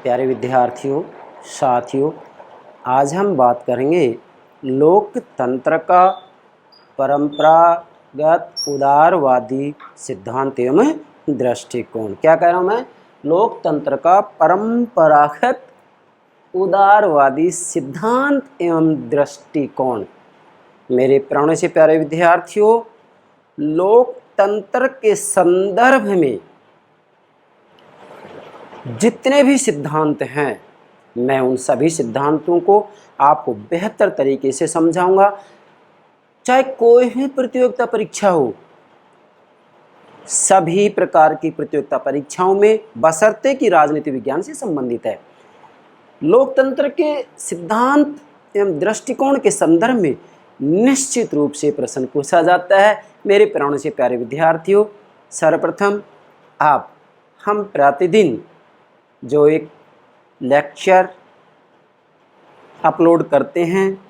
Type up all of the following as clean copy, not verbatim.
प्यारे विद्यार्थियों, साथियों, आज हम बात करेंगे लोकतंत्र का परंपरागत उदारवादी सिद्धांत एवं दृष्टिकोण। क्या कह रहा हूँ मैं? लोकतंत्र का परंपरागत उदारवादी सिद्धांत एवं दृष्टिकोण। मेरे प्राणों से प्यारे विद्यार्थियों, लोकतंत्र के संदर्भ में जितने भी सिद्धांत हैं, मैं उन सभी सिद्धांतों को आपको बेहतर तरीके से समझाऊंगा। चाहे कोई भी प्रतियोगिता परीक्षा हो, सभी प्रकार की प्रतियोगिता परीक्षाओं में, बशर्ते कि राजनीति विज्ञान से संबंधित है, लोकतंत्र के सिद्धांत एवं दृष्टिकोण के संदर्भ में निश्चित रूप से प्रश्न पूछा जाता है। मेरे प्राणों से प्यारे विद्यार्थियों, सर्वप्रथम हम प्रतिदिन जो एक लेक्चर अपलोड करते हैं,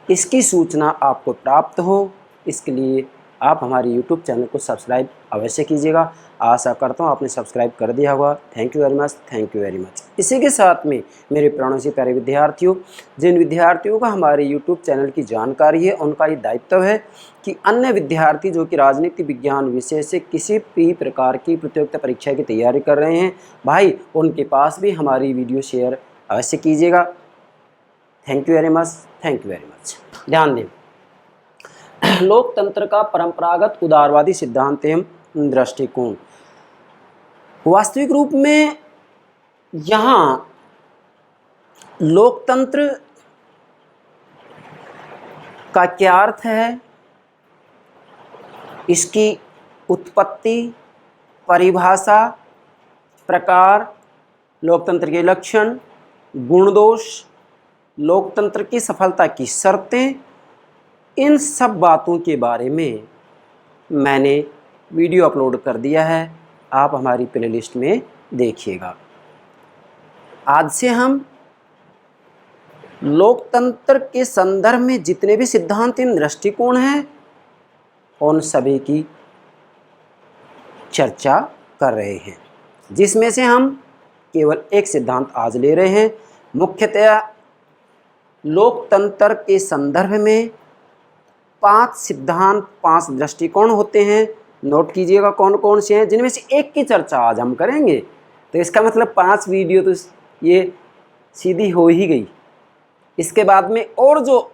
इसकी सूचना आपको प्राप्त हो, इसके लिए आप हमारे YouTube चैनल को सब्सक्राइब अवश्य कीजिएगा। आशा करता हूँ आपने सब्सक्राइब कर दिया होगा। Thank you very much, thank you very much. इसी के साथ में मेरे प्राणों से प्यारे विद्यार्थियों, जिन विद्यार्थियों को हमारे YouTube चैनल की जानकारी है, उनका ये दायित्व है कि अन्य विद्यार्थी जो कि राजनीति विज्ञान विषय से किसी भी प्रकार की प्रतियोगिता परीक्षा की तैयारी कर रहे हैं, भाई उनके पास भी हमारी वीडियो शेयर अवश्य कीजिएगा। Thank you very much, thank you very much. ध्यान दें, लोकतंत्र का परंपरागत उदारवादी सिद्धांत एवं दृष्टिकोण। वास्तविक रूप में यहाँ लोकतंत्र का क्या अर्थ है, इसकी उत्पत्ति, परिभाषा, प्रकार, लोकतंत्र के लक्षण, गुण दोष, लोकतंत्र की सफलता की शर्तें, इन सब बातों के बारे में मैंने वीडियो अपलोड कर दिया है। आप हमारी प्लेलिस्ट में देखिएगा। आज से हम लोकतंत्र के संदर्भ में जितने भी सिद्धांत एवं दृष्टिकोण हैं, उन सभी की चर्चा कर रहे हैं, जिसमें से हम केवल एक सिद्धांत आज ले रहे हैं। मुख्यतया लोकतंत्र के संदर्भ में 5 सिद्धांत, 5 दृष्टिकोण होते हैं। नोट कीजिएगा कौन कौन से हैं, जिनमें से एक की चर्चा आज हम करेंगे। तो इसका मतलब 5 वीडियो तो ये सीधी हो ही गई। इसके बाद में और जो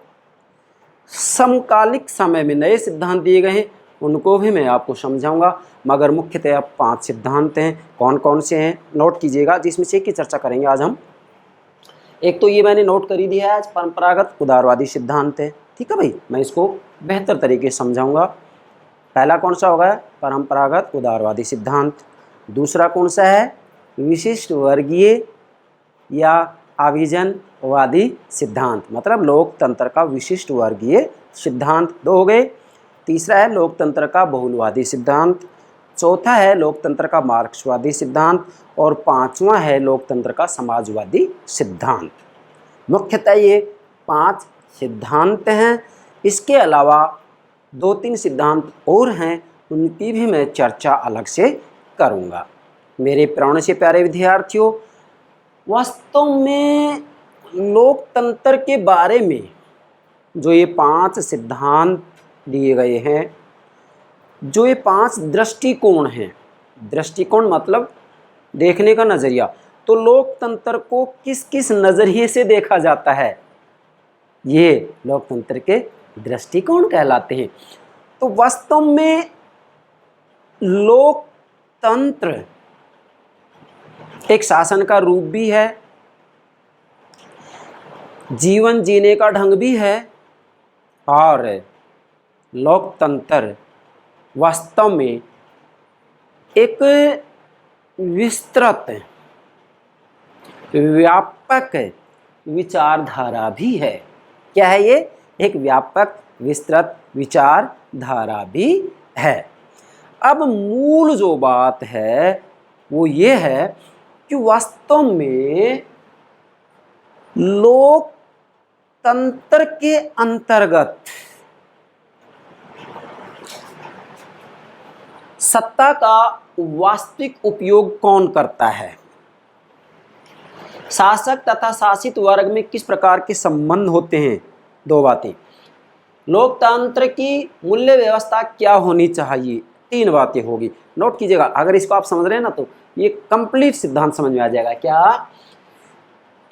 समकालिक समय में नए सिद्धांत दिए गए हैं, उनको भी मैं आपको समझाऊंगा, मगर मुख्यतः 5 सिद्धांत हैं। कौन कौन से हैं नोट कीजिएगा, जिसमें से एक की चर्चा करेंगे आज हम। एक तो ये मैंने नोट कर ही दिया है, आज परंपरागत उदारवादी सिद्धांत है। ठीक है भाई, मैं इसको बेहतर तरीके से समझाऊंगा। पहला कौन सा होगा? परंपरागत उदारवादी सिद्धांत। दूसरा कौन सा है? विशिष्ट वर्गीय या अभिजनवादी सिद्धांत, मतलब लोकतंत्र का विशिष्ट वर्गीय सिद्धांत। 2 हो गए। तीसरा है लोकतंत्र का बहुलवादी सिद्धांत। चौथा है लोकतंत्र का मार्क्सवादी सिद्धांत। और 5वां है लोकतंत्र का समाजवादी सिद्धांत। मुख्यतः ये 5 सिद्धांत हैं। इसके अलावा 2-3 सिद्धांत और हैं, उनकी भी मैं चर्चा अलग से करूँगा। मेरे प्राणों से प्यारे विद्यार्थियों, वास्तव में लोकतंत्र के बारे में जो ये 5 सिद्धांत दिए गए हैं, जो ये 5 दृष्टिकोण हैं, दृष्टिकोण मतलब देखने का नज़रिया, तो लोकतंत्र को किस किस नज़रिए से देखा जाता है, ये लोकतंत्र के दृष्टिकोण कहलाते हैं। तो वास्तव में लोकतंत्र एक शासन का रूप भी है, जीवन जीने का ढंग भी है, और लोकतंत्र वास्तव में एक विस्तृत, व्यापक विचारधारा भी है। क्या है ये? एक व्यापक विस्तृत विचारधारा भी है। अब मूल जो बात है वो ये है कि वास्तव में लोकतंत्र के अंतर्गत सत्ता का वास्तविक उपयोग कौन करता है? शासक तथा शासित वर्ग में किस प्रकार के संबंध होते हैं? दो बातें। लोकतंत्र की मूल्य व्यवस्था क्या होनी चाहिए? तीन बातें होगी। नोट कीजिएगा, अगर इसको आप समझ रहे हैं ना तो ये कंप्लीट सिद्धांत समझ में आ जाएगा। क्या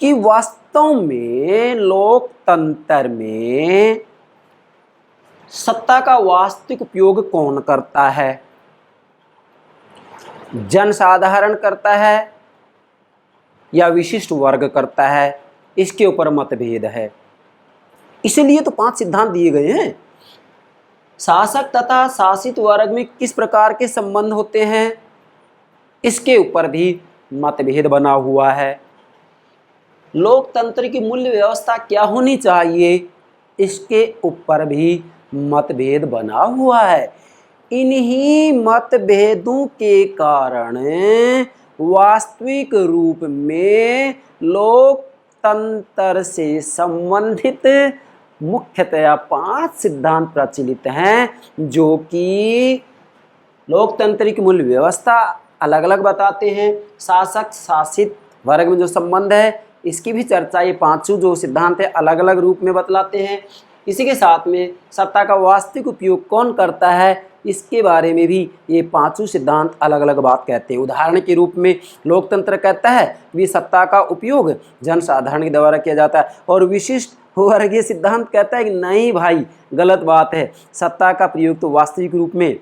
कि वास्तव में लोकतंत्र में सत्ता का वास्तविक उपयोग कौन करता है? जनसाधारण करता है या विशिष्ट वर्ग करता है? इसके ऊपर मतभेद है। इसलिए तो 5 सिद्धांत दिए गए हैं। शासक तथा शासित वर्ग में किस प्रकार के संबंध होते हैं, इसके ऊपर भी मतभेद बना हुआ है। लोकतंत्र की मूल्य व्यवस्था क्या होनी चाहिए, इसके ऊपर भी मतभेद बना हुआ है। इन्हीं मतभेदों के कारण वास्तविक रूप में लोकतंत्र से संबंधित मुख्यतया 5 सिद्धांत प्रचलित हैं, जो कि लोकतंत्र की मूल व्यवस्था अलग अलग बताते हैं। शासक शासित वर्ग में जो संबंध है इसकी भी चर्चा ये 5 जो सिद्धांत है अलग अलग रूप में बतलाते हैं। इसी के साथ में सत्ता का वास्तविक उपयोग कौन करता है, इसके बारे में भी ये 5 सिद्धांत अलग अलग बात कहते हैं। उदाहरण के रूप में लोकतंत्र कहता है कि सत्ता का उपयोग जनसाधारण के द्वारा किया जाता है, और विशिष्ट वर्गीय सिद्धांत कहता है कि नहीं भाई, गलत बात है, सत्ता का प्रयोग तो वास्तविक रूप में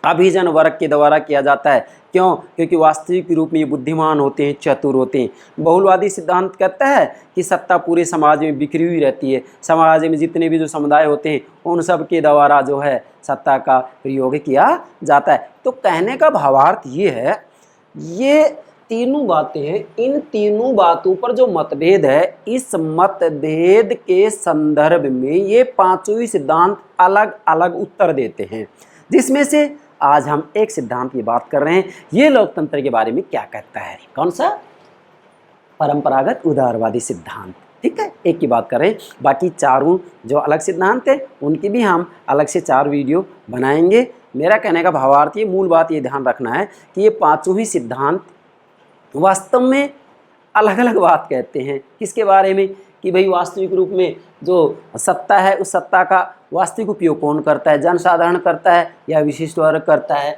अभिजन वर्ग के द्वारा किया जाता है। क्यों? क्योंकि वास्तविक रूप में ये बुद्धिमान होते हैं, चतुर होते हैं। बहुलवादी सिद्धांत कहता है कि सत्ता पूरे समाज में बिखरी हुई रहती है, समाज में जितने भी जो समुदाय होते हैं उन सब के द्वारा जो है सत्ता का प्रयोग किया जाता है। तो कहने का भावार्थ ये है, ये तीनों बातें हैं, इन तीनों बातों पर जो मतभेद है, इस मतभेद के संदर्भ में ये 5 सिद्धांत अलग अलग उत्तर देते हैं, जिसमें से आज हम एक सिद्धांत की बात कर रहे हैं। ये लोकतंत्र के बारे में क्या कहता है? कौन सा? परंपरागत उदारवादी सिद्धांत। ठीक है, एक की बात कर रहे हैं। बाकी चारों जो अलग सिद्धांत है उनकी भी हम अलग से 4 वीडियो बनाएंगे। मेरा कहने का भावार्थ ये, मूल बात ये ध्यान रखना है कि ये 5 ही सिद्धांत वास्तव में अलग अलग बात कहते हैं। किसके बारे में? कि भाई वास्तविक रूप में जो सत्ता है उस सत्ता का वास्तविक उपयोग कौन करता है, जनसाधारण करता है या विशिष्ट वर्ग करता है?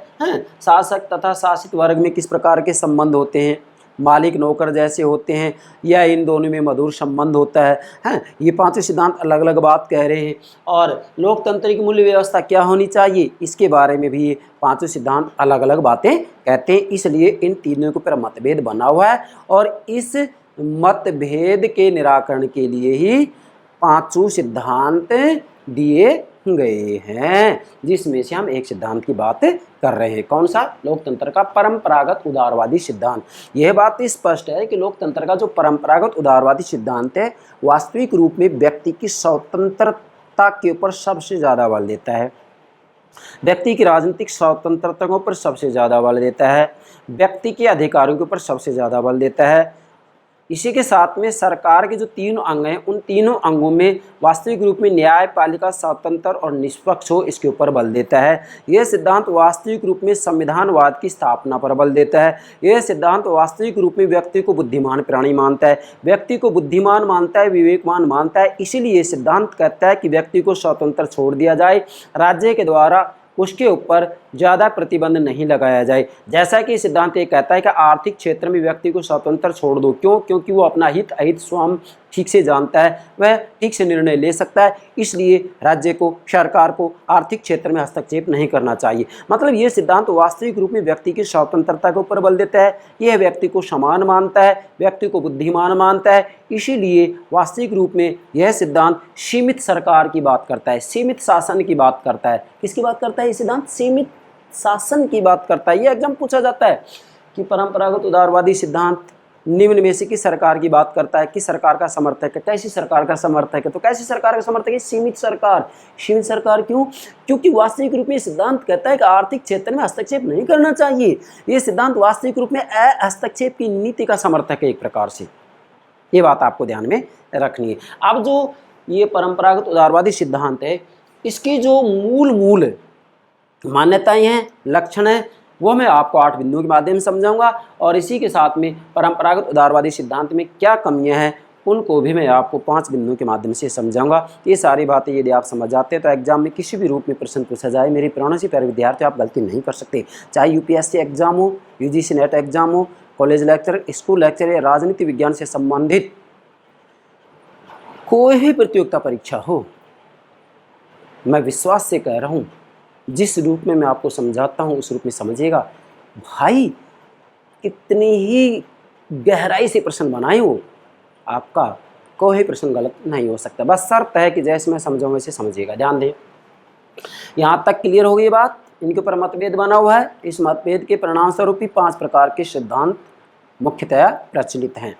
शासक तथा शासित वर्ग में किस प्रकार के संबंध होते हैं, मालिक नौकर जैसे होते हैं या इन दोनों में मधुर संबंध होता है? ये 5 सिद्धांत अलग अलग बात कह रहे हैं। और लोकतंत्र की मूल्य व्यवस्था क्या होनी चाहिए, इसके बारे में भी ये 5 सिद्धांत अलग अलग बातें कहते हैं। इसलिए इन तीनों के ऊपर मतभेद बना हुआ है, और इस मतभेद के निराकरण के लिए ही 5 सिद्धांत दिए गए हैं, जिसमें से हम एक सिद्धांत की बात कर रहे हैं। कौन सा? लोकतंत्र का परंपरागत उदारवादी सिद्धांत। यह बात स्पष्ट है कि लोकतंत्र का जो परंपरागत उदारवादी सिद्धांत है वास्तविक रूप में व्यक्ति की स्वतंत्रता के ऊपर सबसे ज़्यादा बल देता है, व्यक्ति की राजनीतिक स्वतंत्रता के ऊपर सबसे ज़्यादा बल देता है, व्यक्ति के अधिकारों के ऊपर सबसे ज़्यादा बल देता है। इसी के साथ में सरकार के जो 3 अंग हैं उन तीनों अंगों में वास्तविक रूप में न्यायपालिका स्वतंत्र और निष्पक्ष हो, इसके ऊपर बल देता है। यह सिद्धांत वास्तविक रूप में संविधानवाद की स्थापना पर बल देता है। यह सिद्धांत वास्तविक रूप में व्यक्ति को बुद्धिमान प्राणी मानता है, व्यक्ति को बुद्धिमान मानता है, विवेकवान मानता है। इसीलिए ये सिद्धांत कहता है कि व्यक्ति को स्वतंत्र छोड़ दिया जाए, राज्य के द्वारा उसके ऊपर ज़्यादा प्रतिबंध नहीं लगाया जाए। जैसा कि सिद्धांत ये कहता है कि आर्थिक क्षेत्र में व्यक्ति को स्वतंत्र छोड़ दो। क्यों? क्योंकि वो अपना हित अहित स्वयं ठीक से जानता है, वह ठीक से निर्णय ले सकता है। इसलिए राज्य को, सरकार को आर्थिक क्षेत्र में हस्तक्षेप नहीं करना चाहिए। मतलब ये सिद्धांत वास्तविक रूप में व्यक्ति की स्वतंत्रता के ऊपर बल देता है। यह व्यक्ति को समान मानता है, व्यक्ति को बुद्धिमान मानता है। इसीलिए वास्तविक रूप में यह सिद्धांत सीमित सरकार की बात करता है, सीमित शासन की बात करता है। किसकी बात करता है ये सिद्धांत? सीमित शासन की बात करता है। ये एग्जाम पूछा जाता है कि परंपरागत उदारवादी सिद्धांत निम्न में से किस सरकार की बात करता है, किस सरकार का समर्थक है, कैसी सरकार का समर्थक है? तो कैसी सरकार का समर्थक है? सीमित सरकार। सीमित सरकार क्यों? क्योंकि वास्तविक रूप में सिद्धांत कहता है कि आर्थिक क्षेत्र में हस्तक्षेप नहीं करना चाहिए। ये सिद्धांत वास्तविक रूप में हस्तक्षेप की नीति का समर्थक है एक प्रकार से। ये बात आपको ध्यान में रखनी है। अब जो ये परंपरागत उदारवादी सिद्धांत है, इसकी जो मूल मान्यताएं हैं, लक्षण है, वो मैं आपको 8 बिंदुओं के माध्यम से समझाऊंगा, और इसी के साथ में परंपरागत उदारवादी सिद्धांत में क्या कमियां हैं उनको भी मैं आपको 5 बिंदुओं के माध्यम से समझाऊंगा। ये सारी बातें यदि आप समझ जाते हैं तो एग्जाम में किसी भी रूप में प्रश्न पूछा जाए, मेरी प्रेरणा से प्यारे विद्यार्थी आप गलती नहीं कर सकते। चाहे यूपीएससी एग्जाम हो, यूजीसी नेट एग्जाम हो, कॉलेज लेक्चर, स्कूल लेक्चर या राजनीति विज्ञान से संबंधित कोई भी प्रतियोगिता परीक्षा हो, मैं विश्वास से कह रहा हूँ जिस रूप में मैं आपको समझाता हूँ उस रूप में समझिएगा। भाई कितनी ही गहराई से प्रश्न बनाए हो, आपका कोई प्रश्न गलत नहीं हो सकता, बस शर्त है कि जैसे मैं समझाऊँ वैसे समझिएगा। ध्यान दें, यहाँ तक क्लियर हो गई बात। इनके ऊपर मतभेद बना हुआ है, इस मतभेद के परिणाम स्वरूप ही 5 प्रकार के सिद्धांत मुख्यतया प्रचलित हैं,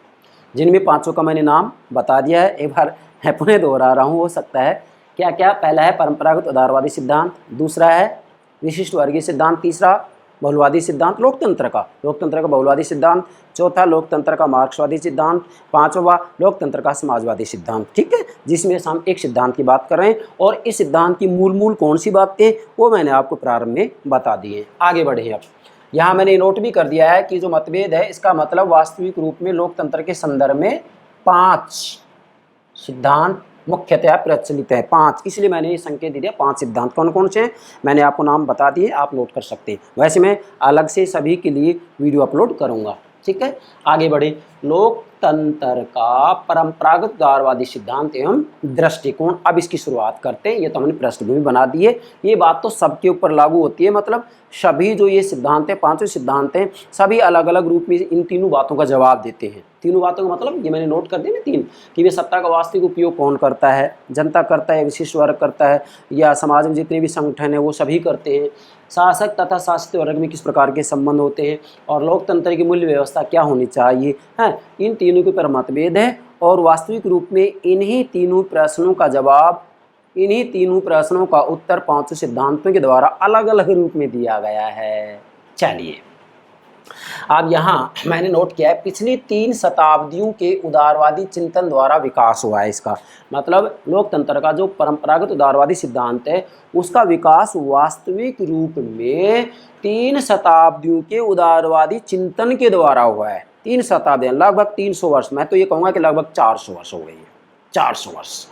जिनमें 5 का मैंने नाम बता दिया है। एक बार मैं पुनः दोहरा रहा हूँ, हो सकता है क्या क्या। पहला है परंपरागत उदारवादी सिद्धांत, दूसरा है विशिष्ट वर्गीय सिद्धांत, तीसरा बहुलवादी सिद्धांत लोकतंत्र का बहुलवादी सिद्धांत, चौथा लोकतंत्र का मार्क्सवादी सिद्धांत, पांचवा लोकतंत्र का समाजवादी सिद्धांत। ठीक है, जिसमें हम एक सिद्धांत की बात कर रहे हैं, और इस सिद्धांत की मूल कौन सी बातें वो मैंने आपको प्रारंभ में बता दी है। आगे बढ़े, अब यहाँ मैंने नोट भी कर दिया है कि जो मतभेद है इसका मतलब वास्तविक रूप में लोकतंत्र के संदर्भ में 5 सिद्धांत मुख्यतः प्रचलित है। 5, इसलिए मैंने ये संकेत दे दिया। 5 सिद्धांत कौन कौन से हैं मैंने आपको नाम बता दिए, आप नोट कर सकते हैं। वैसे मैं अलग से सभी के लिए वीडियो अपलोड करूँगा। ठीक है, आगे बढ़े। लोकतंत्र का परंपरागत उदारवादी सिद्धांत एवं दृष्टिकोण। अब इसकी शुरुआत करते हैं। ये तो हमने पृष्ठभूमि बना दी है, ये बात तो सबके ऊपर लागू होती है, मतलब सभी जो ये सिद्धांत है, 5 सिद्धांत हैं, सभी अलग अलग रूप में इन तीनों बातों का जवाब देते हैं। तीनों बातों का मतलब ये मैंने नोट कर दिया ना 3, कि वे सत्ता का वास्तविक उपयोग कौन करता है, जनता करता है, विशिष्ट वर्ग करता है, या समाज में जितने भी संगठन है वो सभी करते हैं, शासक तथा शासित वर्ग में किस प्रकार के संबंध होते हैं, और लोकतंत्र की मूल्य व्यवस्था क्या होनी चाहिए है। इन तीनों के ऊपर मतभेद है, और वास्तविक रूप में इन्हीं तीनों प्रश्नों का जवाब, इन्हीं तीनों प्रश्नों का उत्तर 5 सिद्धांतों के द्वारा अलग अलग रूप में दिया गया है। चलिए, अब यहाँ मैंने नोट किया है पिछली 3 शताब्दियों के उदारवादी चिंतन द्वारा विकास हुआ है। इसका मतलब लोकतंत्र का जो परंपरागत उदारवादी सिद्धांत है उसका विकास वास्तविक रूप में 3 शताब्दियों के उदारवादी चिंतन के द्वारा हुआ है। 3 शताब्दियाँ, लगभग 300 वर्ष, मैं तो ये कहूँगा कि लगभग 400 वर्ष हो गई है। 400 वर्ष,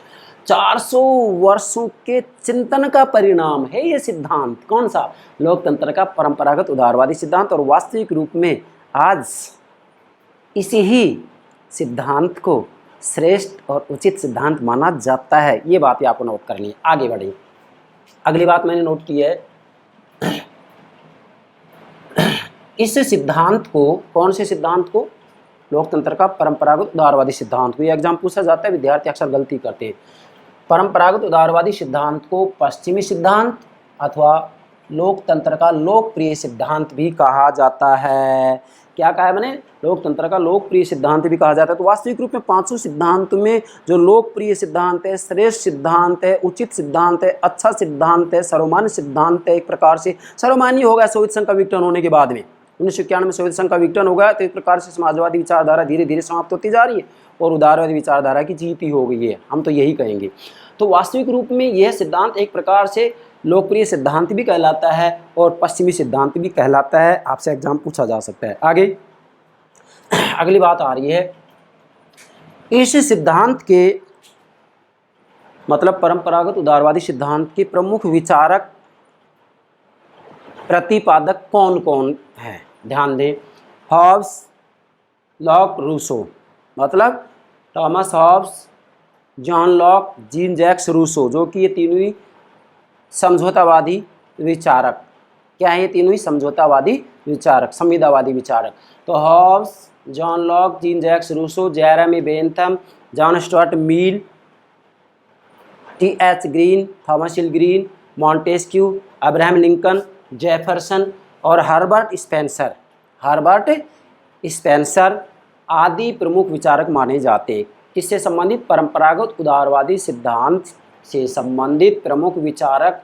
400 वर्षों के चिंतन का परिणाम है ये सिद्धांत। कौन सा? लोकतंत्र का परंपरागत उदारवादी सिद्धांत। और वास्तविक रूप में आज इसी ही सिद्धांत को श्रेष्ठ और उचित सिद्धांत माना जाता है। ये बात आपको नोट करनी है। आगे बढ़े, अगली बात मैंने नोट की है, इस सिद्धांत को, कौन से सिद्धांत को? लोकतंत्र का परंपरागत उदारवादी सिद्धांत को। ये एग्जाम पूछा जाता है, विद्यार्थी अक्सर गलती करते हैं। परंपरागत उदारवादी सिद्धांत को पश्चिमी सिद्धांत अथवा लोकतंत्र का लोकप्रिय सिद्धांत भी कहा जाता है। क्या कहा है मैंने? लोकतंत्र का लोकप्रिय सिद्धांत भी कहा जाता है। तो वास्तविक रूप में 5 सिद्धांत में जो लोकप्रिय सिद्धांत है, श्रेष्ठ सिद्धांत है, उचित सिद्धांत है, अच्छा सिद्धांत है, सर्वमान्य सिद्धांत है, एक प्रकार से सर्वमान्य हो गया सोवियत संघ का विघटन होने के बाद में। 1991 में सोवियत संघ का विघटन हो गया, तो एक प्रकार से समाजवादी विचारधारा धीरे धीरे समाप्त होती जा रही है और उदारवादी विचारधारा की जीत ही हो गई है, हम तो यही कहेंगे। तो वास्तविक रूप में यह सिद्धांत एक प्रकार से लोकप्रिय सिद्धांत भी कहलाता है और पश्चिमी सिद्धांत भी कहलाता है। आपसे एग्जाम पूछा जा सकता है। आगे अगली बात आ रही है, इस सिद्धांत के मतलब परंपरागत उदारवादी सिद्धांत के प्रमुख विचारक प्रतिपादक कौन कौन है? ध्यान दें, हॉब्स, लॉक, रूसो। मतलब Thomas Hobbes, John Locke, Jean Jacques Rousseau, जो कि ये तीनों ही समझौतावादी विचारक। क्या है? ये तीनों ही समझौतावादी विचारक, संविदावादी विचारक। तो Hobbes, John Locke, Jean Jacques Rousseau, Jeremy Bentham, John Stuart Mill, T H. Green, Thomas Hill Green, Montesquieu, Abraham Lincoln, Jefferson और हर्बर्ट स्पेंसर आदि प्रमुख विचारक माने जाते हैं। किससे संबंधित? परंपरागत उदारवादी सिद्धांत से संबंधित प्रमुख विचारक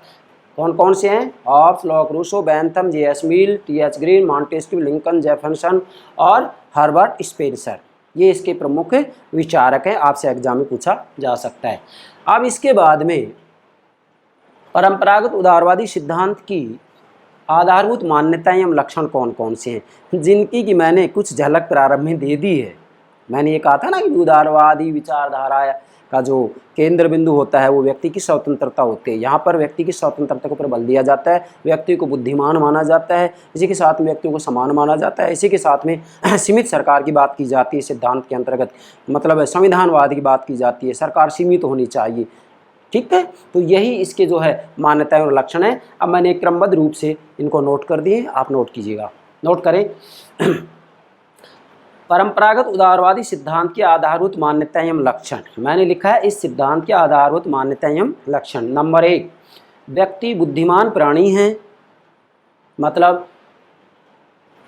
कौन कौन से हैं? Hobbes, Locke, Rousseau, Bentham, J S. Mill, T H. Green, Montesquieu, Lincoln, Jefferson और हर्बर्ट स्पेंसर। ये इसके प्रमुख विचारक हैं, आपसे एग्जाम में पूछा जा सकता है। अब इसके बाद में परंपरागत उदारवादी सिद्धांत की आधारभूत मान्यताएं एवं लक्षण कौन कौन से हैं, जिनकी कि मैंने कुछ झलक प्रारंभ में दे दी है। मैंने ये कहा था ना कि उदारवादी विचारधारा का जो केंद्र बिंदु होता है वो व्यक्ति की स्वतंत्रता होती है। यहाँ पर व्यक्ति की स्वतंत्रता के ऊपर बल दिया जाता है, व्यक्ति को बुद्धिमान माना जाता है, इसी के साथ में व्यक्तियों को समान माना जाता है, इसी के साथ में सीमित सरकार की बात की जाती है सिद्धांत के अंतर्गत, मतलब संविधानवाद की बात की जाती है, सरकार सीमित होनी चाहिए। ठीक है, तो यही इसके जो है मान्यताएं और लक्षण है। अब मैंने क्रमबद्ध रूप से इनको नोट कर दिए, आप नोट कीजिएगा, नोट करें। परंपरागत उदारवादी सिद्धांत के आधारभूत मान्यताएं एवं लक्षण, मैंने लिखा है इस सिद्धांत के आधारभूत मान्यताएं एवं लक्षण। नंबर 1, व्यक्ति बुद्धिमान प्राणी है, मतलब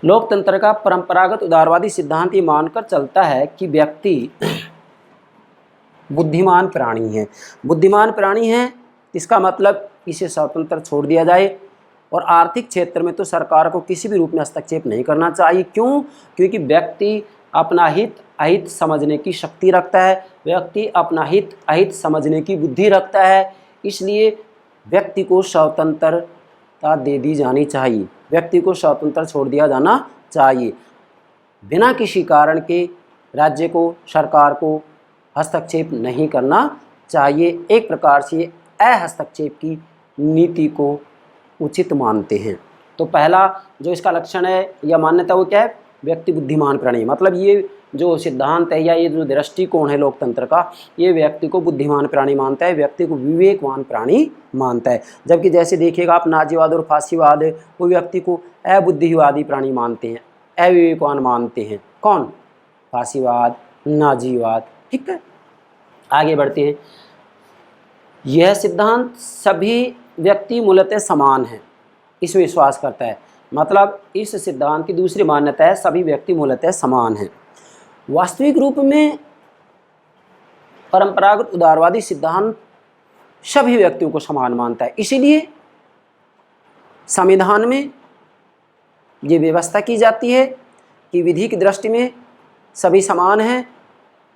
लोकतंत्र का परंपरागत उदारवादी सिद्धांत ये मानकर चलता है कि व्यक्ति बुद्धिमान प्राणी है। बुद्धिमान प्राणी है इसका मतलब इसे स्वतंत्र छोड़ दिया जाए, और आर्थिक क्षेत्र में तो सरकार को किसी भी रूप में हस्तक्षेप नहीं करना चाहिए। क्यों? क्योंकि व्यक्ति अपना हित अहित समझने की शक्ति रखता है, व्यक्ति अपना हित अहित समझने की बुद्धि रखता है, इसलिए व्यक्ति को स्वतंत्रता दे दी जानी चाहिए, व्यक्ति को स्वतंत्र छोड़ दिया जाना चाहिए। बिना किसी कारण के राज्य को, सरकार को हस्तक्षेप नहीं करना चाहिए। एक प्रकार से अहस्तक्षेप की नीति को उचित मानते हैं। तो पहला जो इसका लक्षण है या मान्यता वो क्या है? व्यक्ति बुद्धिमान प्राणी, मतलब ये जो सिद्धांत है या ये जो दृष्टिकोण है लोकतंत्र का, ये व्यक्ति को बुद्धिमान प्राणी मानता है, व्यक्ति को विवेकवान प्राणी मानता है। जबकि जैसे देखिएगा आप नाजीवाद और फासीवाद वो व्यक्ति को अबुद्धिवादी प्राणी मानते हैं, अविवेकवान मानते हैं। कौन? फासीवाद, नाजीवाद। ठीक है, आगे बढ़ते हैं। यह सिद्धांत सभी व्यक्ति मूलतः समान हैं, इस विश्वास करता है, मतलब इस सिद्धांत की दूसरी मान्यता है सभी व्यक्ति मूलतः समान हैं। वास्तविक रूप में परंपरागत उदारवादी सिद्धांत सभी व्यक्तियों को समान मानता है, इसीलिए संविधान में ये व्यवस्था की जाती है कि विधि की दृष्टि में सभी समान हैं,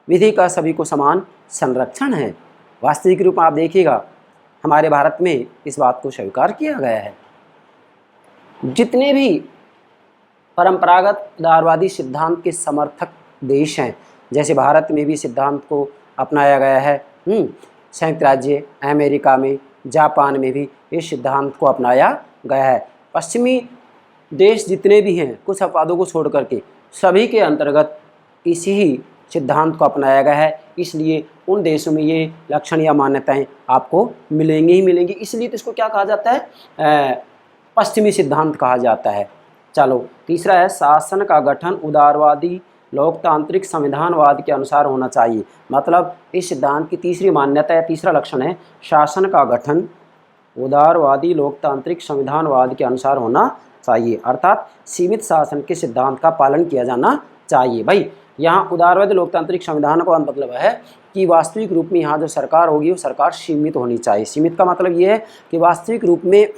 विधि का सभी को समान संरक्षण है। वास्तविक रूप में आप देखिएगा हमारे भारत में इस बात को स्वीकार किया गया है। जितने भी परंपरागत उदारवादी सिद्धांत के समर्थक देश हैं, जैसे भारत में भी सिद्धांत को अपनाया गया है, संयुक्त राज्य अमेरिका में, जापान में भी इस सिद्धांत को अपनाया गया है। पश्चिमी देश जितने भी हैं, कुछ अपवादों को छोड़ करके सभी के अंतर्गत इसी ही सिद्धांत को अपनाया गया है, इसलिए उन देशों में ये लक्षण या मान्यताएं आपको मिलेंगी ही मिलेंगी। इसलिए तो इसको क्या कहा जाता है? पश्चिमी सिद्धांत कहा जाता है। चलो, तीसरा है शासन का गठन उदारवादी लोकतांत्रिक संविधानवाद के अनुसार होना चाहिए, मतलब इस सिद्धांत की तीसरी मान्यता या तीसरा लक्षण है शासन का गठन उदारवादी लोकतांत्रिक संविधानवाद के अनुसार होना चाहिए, अर्थात सीमित शासन के सिद्धांत का पालन किया जाना चाहिए। भाई यहाँ उदारवादी लोकतांत्रिक संविधान का मतलब है कि वास्तविक रूप में यहाँ जो सरकार होगी वो सरकार सीमित होनी चाहिए। सीमित का मतलब ये है कि वास्तविक रूप में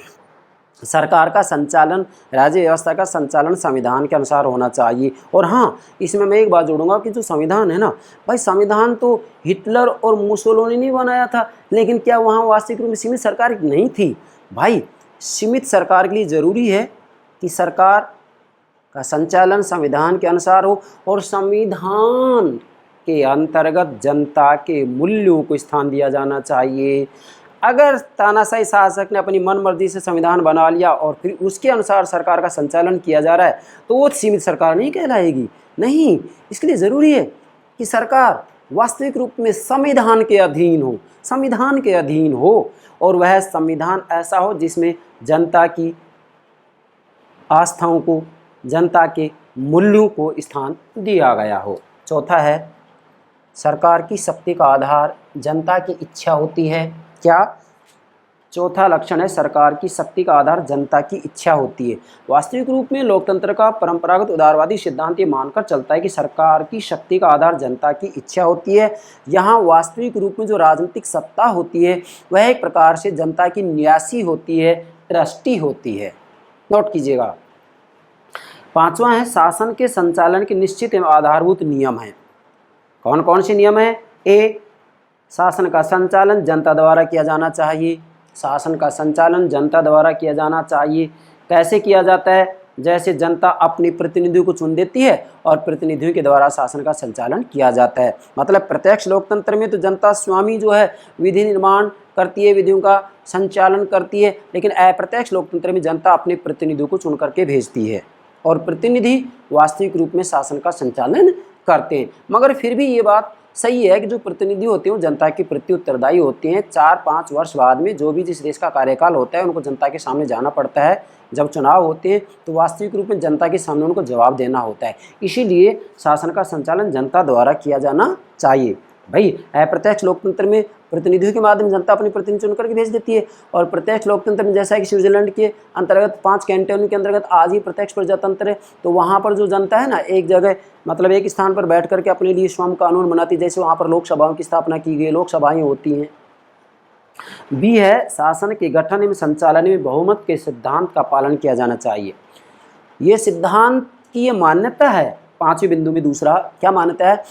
सरकार का संचालन, राज्य व्यवस्था का संचालन संविधान के अनुसार होना चाहिए। और हाँ, इसमें मैं एक बात जोड़ूंगा कि जो संविधान है ना भाई, संविधान तो हिटलर और मुसोलिनी ने बनाया था, लेकिन क्या वहाँ वास्तविक रूप में सीमित सरकार नहीं थी? भाई सीमित सरकार के लिए ज़रूरी है कि सरकार का संचालन संविधान के अनुसार हो और संविधान के अंतर्गत जनता के मूल्यों को स्थान दिया जाना चाहिए। अगर तानाशाही शासक ने अपनी मनमर्जी से संविधान बना लिया और फिर उसके अनुसार सरकार का संचालन किया जा रहा है तो वो सीमित सरकार नहीं कहलाएगी। नहीं, इसके लिए ज़रूरी है कि सरकार वास्तविक रूप में संविधान के अधीन हो, संविधान के अधीन हो, और वह संविधान ऐसा हो जिसमें जनता की आस्थाओं को, जनता के मूल्यों को स्थान दिया गया हो। चौथा है सरकार की शक्ति का आधार जनता की इच्छा होती है। क्या? चौथा लक्षण है सरकार की शक्ति का आधार जनता की इच्छा होती है। वास्तविक रूप में लोकतंत्र का परंपरागत उदारवादी सिद्धांत ये मानकर चलता है कि सरकार की शक्ति का आधार जनता की इच्छा होती है। यहाँ वास्तविक रूप में जो राजनीतिक सत्ता होती है वह एक प्रकार से जनता की न्यासी होती है, ट्रस्टी होती है। नोट कीजिएगा। पांचवा है शासन के संचालन के निश्चित एवं आधारभूत नियम हैं। कौन कौन से नियम हैं? ए, शासन का संचालन जनता द्वारा किया जाना चाहिए, शासन का संचालन जनता द्वारा किया जाना चाहिए। कैसे किया जाता है? जैसे जनता अपनी प्रतिनिधियों को चुन देती है और प्रतिनिधियों के द्वारा शासन का संचालन किया जाता है। मतलब प्रत्यक्ष लोकतंत्र में तो जनता स्वामी जो है विधि निर्माण करती है, विधियों का संचालन करती है, लेकिन अप्रत्यक्ष लोकतंत्र में जनता अपने प्रतिनिधियों को चुन करके भेजती है और प्रतिनिधि वास्तविक रूप में शासन का संचालन करते हैं। मगर फिर भी ये बात सही है कि जो प्रतिनिधि होते हैं वो जनता के प्रति उत्तरदायी होते हैं। 4-5 वर्ष बाद में जो भी जिस देश का कार्यकाल होता है उनको जनता के सामने जाना पड़ता है। जब चुनाव होते हैं तो वास्तविक रूप में जनता के सामने उनको जवाब देना होता है। इसीलिए शासन का संचालन जनता द्वारा किया जाना चाहिए। भाई अप्रत्यक्ष लोकतंत्र में प्रतिनिधियों के माध्यम जनता अपने प्रतिनिधि चुन करके भेज देती है और प्रत्यक्ष लोकतंत्र में जैसा कि स्विट्जरलैंड के अंतर्गत 5 कैंटोन के अंतर्गत आज ही प्रत्यक्ष प्रजातंत्र है, तो वहाँ पर जो जनता है ना एक जगह मतलब एक स्थान पर बैठ करके अपने लिए स्वयं कानून बनाती, जैसे वहाँ पर लोकसभाओं की स्थापना की गई, लोकसभाएं होती हैं। बी है शासन के गठन एवं संचालन में बहुमत के सिद्धांत का पालन किया जाना चाहिए। ये सिद्धांत की ये मान्यता है। 5वें बिंदु में दूसरा क्या मान्यता है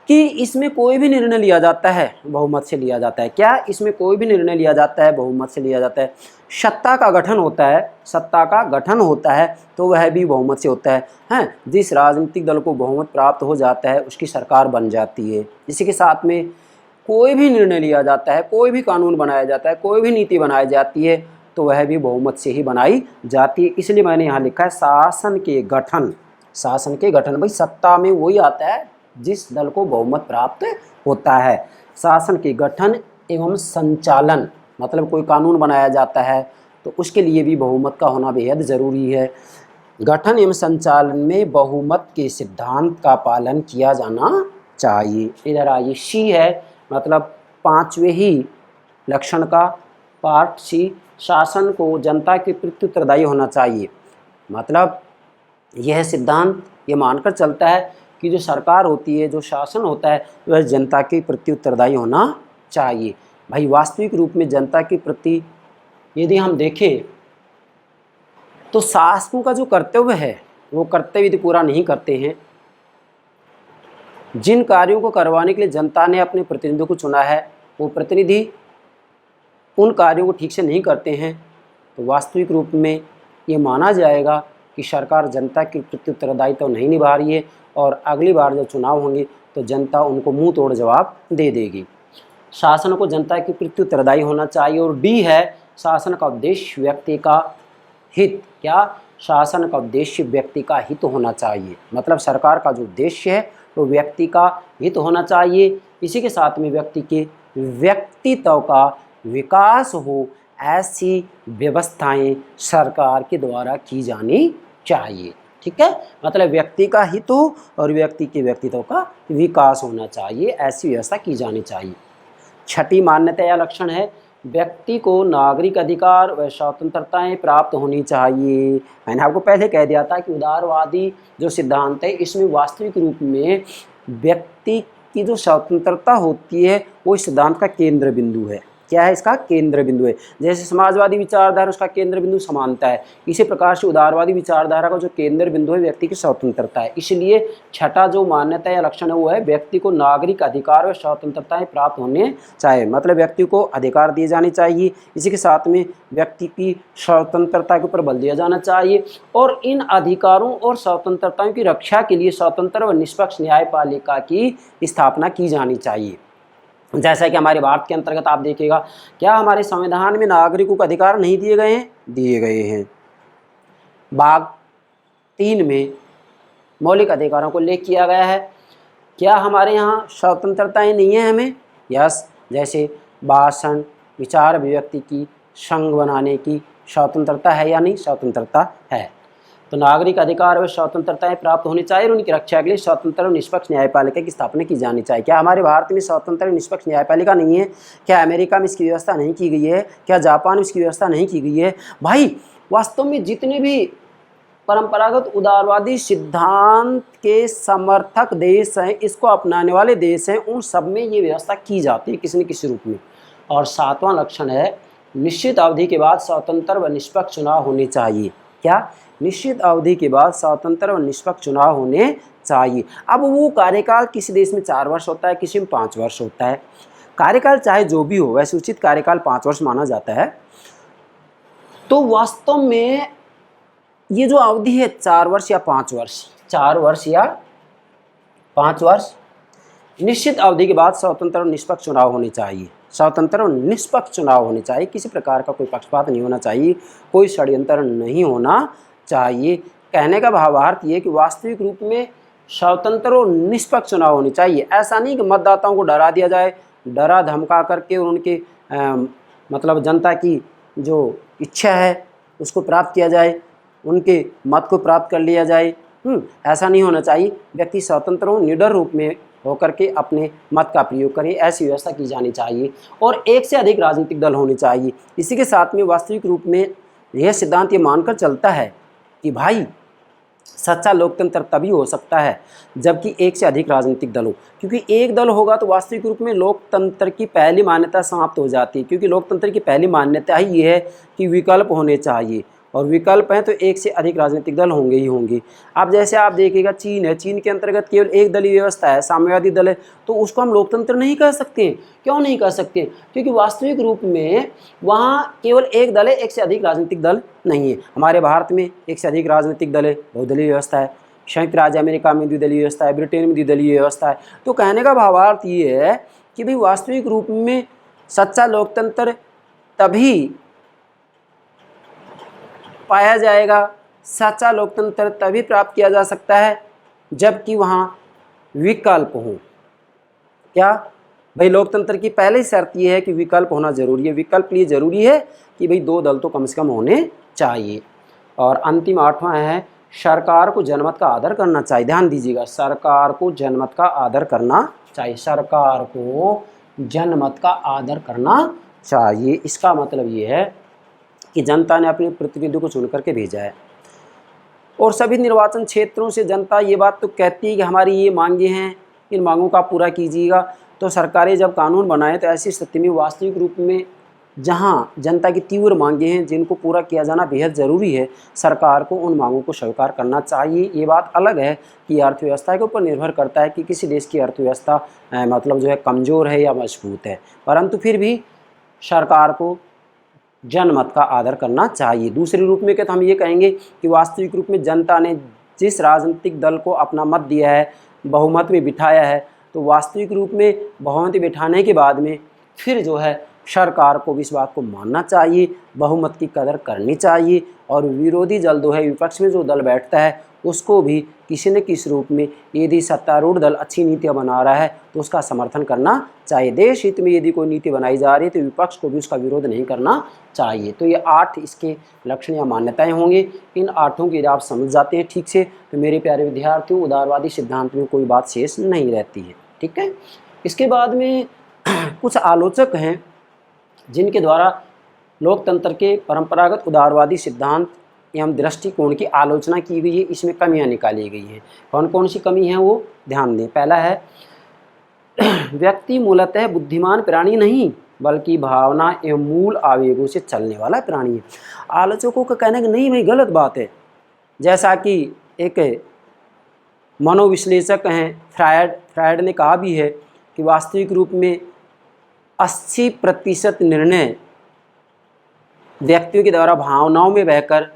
कि इसमें कोई भी निर्णय लिया जाता है बहुमत से लिया जाता है। क्या इसमें कोई भी निर्णय लिया जाता है बहुमत से लिया जाता है। सत्ता का गठन होता है, सत्ता का गठन होता है तो वह भी बहुमत से होता है। हैं जिस राजनीतिक दल को बहुमत प्राप्त हो जाता है उसकी सरकार बन जाती है। इसी के साथ में कोई भी निर्णय लिया जाता है, कोई भी कानून बनाया जाता है, कोई भी नीति बनाई जाती है तो वह भी बहुमत से ही बनाई जाती है। इसलिए मैंने यहाँ लिखा है शासन के गठन। शासन के गठन भाई सत्ता में वही आता है जिस दल को बहुमत प्राप्त होता है। शासन के गठन एवं संचालन मतलब कोई कानून बनाया जाता है तो उसके लिए भी बहुमत का होना बेहद ज़रूरी है। गठन एवं संचालन में बहुमत के सिद्धांत का पालन किया जाना चाहिए। इधर आइए सी है मतलब 5वें ही लक्षण का पार्ट सी, शासन को जनता के प्रति उत्तरदायी होना चाहिए। मतलब यह सिद्धांत ये मानकर चलता है कि जो सरकार होती है, जो शासन होता है वह जनता के प्रति उत्तरदायी होना चाहिए। भाई वास्तविक रूप में जनता के प्रति यदि हम देखें तो शासकों का जो कर्तव्य है वो कर्तव्य यदि पूरा नहीं करते हैं, जिन कार्यों को करवाने के लिए जनता ने अपने प्रतिनिधियों को चुना है वो प्रतिनिधि उन कार्यों को ठीक से नहीं करते हैं तो वास्तविक रूप में ये माना जाएगा कि सरकार जनता के प्रति उत्तरदायित्व नहीं निभा रही है और अगली बार जब चुनाव होंगे तो जनता उनको मुंह तोड़ जवाब दे देगी। शासन को जनता के प्रति उत्तरदायी होना चाहिए। और डी है शासन का उद्देश्य व्यक्ति का हित। क्या? शासन का उद्देश्य व्यक्ति का हित होना चाहिए। मतलब सरकार का जो उद्देश्य है वो व्यक्ति का हित होना चाहिए। इसी के साथ में व्यक्ति के व्यक्तित्व का विकास हो ऐसी व्यवस्थाएं सरकार के द्वारा की जानी चाहिए। ठीक है, मतलब व्यक्ति का हित हो और व्यक्ति के व्यक्तित्व का विकास होना चाहिए, ऐसी व्यवस्था की जानी चाहिए। छठी मान्यता या लक्षण है व्यक्ति को नागरिक अधिकार व स्वतंत्रताएं प्राप्त होनी चाहिए। मैंने आपको पहले कह दिया था कि उदारवादी जो सिद्धांत है इसमें वास्तविक रूप में व्यक्ति की जो स्वतंत्रता होती है वो इस सिद्धांत का केंद्र बिंदु है। क्या है? इसका केंद्र बिंदु है। जैसे समाजवादी विचारधारा उसका केंद्र बिंदु समानता है, इसी प्रकार से उदारवादी विचारधारा का जो केंद्र बिंदु है व्यक्ति की स्वतंत्रता है। इसलिए छठा जो मान्यता या लक्षण है वो है व्यक्ति को नागरिक अधिकार व स्वतंत्रताएं प्राप्त होने चाहिए। मतलब व्यक्ति को अधिकार दिए जाने चाहिए, इसी के साथ में व्यक्ति की स्वतंत्रता के ऊपर बल दिया जाना चाहिए और इन अधिकारों और स्वतंत्रताओं की रक्षा के लिए स्वतंत्र व निष्पक्ष न्यायपालिका की स्थापना की जानी चाहिए। जैसा कि हमारे भारत के अंतर्गत आप देखिएगा क्या हमारे संविधान में नागरिकों को अधिकार नहीं दिए गए हैं? दिए गए हैं। भाग 3 में मौलिक अधिकारों को उल्लेख किया गया है। क्या हमारे यहाँ स्वतंत्रताएं नहीं है हमें? यस, जैसे भाषण, विचार अभिव्यक्ति की, संघ बनाने की स्वतंत्रता है या नहीं? स्वतंत्रता है। तो नागरिक अधिकार व स्वतंत्रताएं प्राप्त होनी चाहिए और उनकी रक्षा के लिए स्वतंत्र और निष्पक्ष न्यायपालिका की स्थापना की जानी चाहिए। क्या हमारे भारत में स्वतंत्र और निष्पक्ष न्यायपालिका नहीं है? क्या अमेरिका में इसकी व्यवस्था नहीं की गई है? क्या जापान में इसकी व्यवस्था नहीं की गई है? भाई वास्तव में जितने भी परंपरागत उदारवादी सिद्धांत के समर्थक देश हैं, इसको अपनाने वाले देश हैं, उन सब में ये व्यवस्था की जाती है किसी न किसी रूप में। और 7वां लक्षण है निश्चित अवधि के बाद स्वतंत्र व निष्पक्ष चुनाव होने चाहिए। क्या? निश्चित अवधि के बाद स्वतंत्र और निष्पक्ष चुनाव होने चाहिए। अब वो कार्यकाल किसी देश में 4 वर्ष होता है, किसी में 5 वर्ष होता है। कार्यकाल चाहे जो भी हो, वैसे उचित कार्यकाल 5 वर्ष माना जाता है। तो वास्तव में ये जो अवधि है 4 वर्ष या 5 वर्ष, 4 वर्ष या 5 वर्ष, निश्चित अवधि के बाद स्वतंत्र और निष्पक्ष चुनाव होने चाहिए। स्वतंत्र और निष्पक्ष चुनाव होने चाहिए, किसी प्रकार का कोई पक्षपात नहीं होना चाहिए, कोई षड्यंत्र नहीं होना चाहिए। कहने का भावार्थ ये कि वास्तविक रूप में स्वतंत्र और निष्पक्ष चुनाव होने चाहिए। ऐसा नहीं कि मतदाताओं को डरा दिया जाए, डरा धमका करके उनके मतलब जनता की जो इच्छा है उसको प्राप्त किया जाए, उनके मत को प्राप्त कर लिया जाए। ऐसा नहीं होना चाहिए। व्यक्ति स्वतंत्र हो, निडर रूप में होकर के अपने मत का प्रयोग करे, ऐसी व्यवस्था की जानी चाहिए। और एक से अधिक राजनीतिक दल होने चाहिए। इसी के साथ में वास्तविक रूप में यह सिद्धांत ये मानकर चलता है कि भाई सच्चा लोकतंत्र तभी हो सकता है जबकि एक से अधिक राजनीतिक दल हो, क्योंकि एक दल होगा तो वास्तविक रूप में लोकतंत्र की पहली मान्यता समाप्त हो जाती है। क्योंकि लोकतंत्र की पहली मान्यता ही ये है कि विकल्प होने चाहिए, और विकल्प हैं तो एक से अधिक राजनीतिक दल होंगे ही होंगे। अब जैसे आप देखिएगा चीन है, चीन के अंतर्गत केवल एक दलीय व्यवस्था है, साम्यवादी दल है, तो उसको हम लोकतंत्र नहीं कह सकते। क्यों नहीं कह सकते? क्योंकि वास्तविक रूप में वहाँ केवल एक दल है, एक से अधिक राजनीतिक दल नहीं है। हमारे भारत में एक से अधिक राजनीतिक दल है, बहुदलीय व्यवस्था है। संयुक्त राज्य अमेरिका में द्विदलीय व्यवस्था है, ब्रिटेन में द्विदलीय व्यवस्था है। तो कहने का भावार्थ ये है कि भाई वास्तविक रूप में सच्चा लोकतंत्र तभी पाया जाएगा, सच्चा लोकतंत्र तभी प्राप्त किया जा सकता है जबकि वहाँ विकल्प हो। क्या भाई? लोकतंत्र की पहली शर्त ये है कि विकल्प होना जरूरी है। विकल्प लिए जरूरी है कि भाई 2 दल तो कम से कम होने चाहिए। और अंतिम 8वां है, सरकार को जनमत का आदर करना चाहिए। ध्यान दीजिएगा, सरकार को जनमत का आदर करना चाहिए। सरकार को जनमत का आदर करना चाहिए। इसका मतलब ये है कि जनता ने अपने प्रतिनिधि को चुन करके भेजा है, और सभी निर्वाचन क्षेत्रों से जनता ये बात तो कहती है कि हमारी ये मांगे हैं, इन मांगों का पूरा कीजिएगा। तो सरकारें जब कानून बनाए तो ऐसी स्थिति में वास्तविक रूप में जहां जनता की तीव्र मांगे हैं जिनको पूरा किया जाना बेहद ज़रूरी है, सरकार को उन मांगों को स्वीकार करना चाहिए। ये बात अलग है कि अर्थव्यवस्था के ऊपर निर्भर करता है कि किसी देश की अर्थव्यवस्था मतलब जो है कमज़ोर है या मजबूत है, परंतु फिर भी सरकार को जनमत का आदर करना चाहिए। दूसरे रूप में क्या, तो हम ये कहेंगे कि वास्तविक रूप में जनता ने जिस राजनीतिक दल को अपना मत दिया है, बहुमत में बिठाया है, तो वास्तविक रूप में बहुमत में बिठाने के बाद में फिर जो है सरकार को भी इस बात को मानना चाहिए, बहुमत की कदर करनी चाहिए। और विरोधी दल जो है, विपक्ष में जो दल बैठता है, उसको भी किसी न किसी रूप में यदि सत्तारूढ़ दल अच्छी नीतियाँ बना रहा है तो उसका समर्थन करना चाहिए। देश हित में यदि कोई नीति बनाई जा रही है तो विपक्ष को भी उसका विरोध नहीं करना चाहिए। तो ये 8 इसके लक्षण या मान्यताएं होंगे। इन 8 की यदि आप समझ जाते हैं ठीक से तो मेरे प्यारे विद्यार्थियों, उदारवादी सिद्धांत में कोई बात शेष नहीं रहती है। ठीक है। इसके बाद में कुछ आलोचक हैं जिनके द्वारा लोकतंत्र के परंपरागत उदारवादी सिद्धांत एवं दृष्टिकोण की आलोचना की गई है, इसमें कमियां निकाली गई हैं। कौन कौन सी कमी है वो ध्यान दें। पहला है, व्यक्ति मूलतः बुद्धिमान प्राणी नहीं बल्कि भावना एवं मूल आवेगों से चलने वाला प्राणी है। आलोचकों का कहना है कि नहीं भाई गलत बात है। जैसा कि एक मनोविश्लेषक हैं फ्रायड ने कहा भी है कि वास्तविक रूप में 80% निर्णय व्यक्तियों के द्वारा भावनाओं में बहकर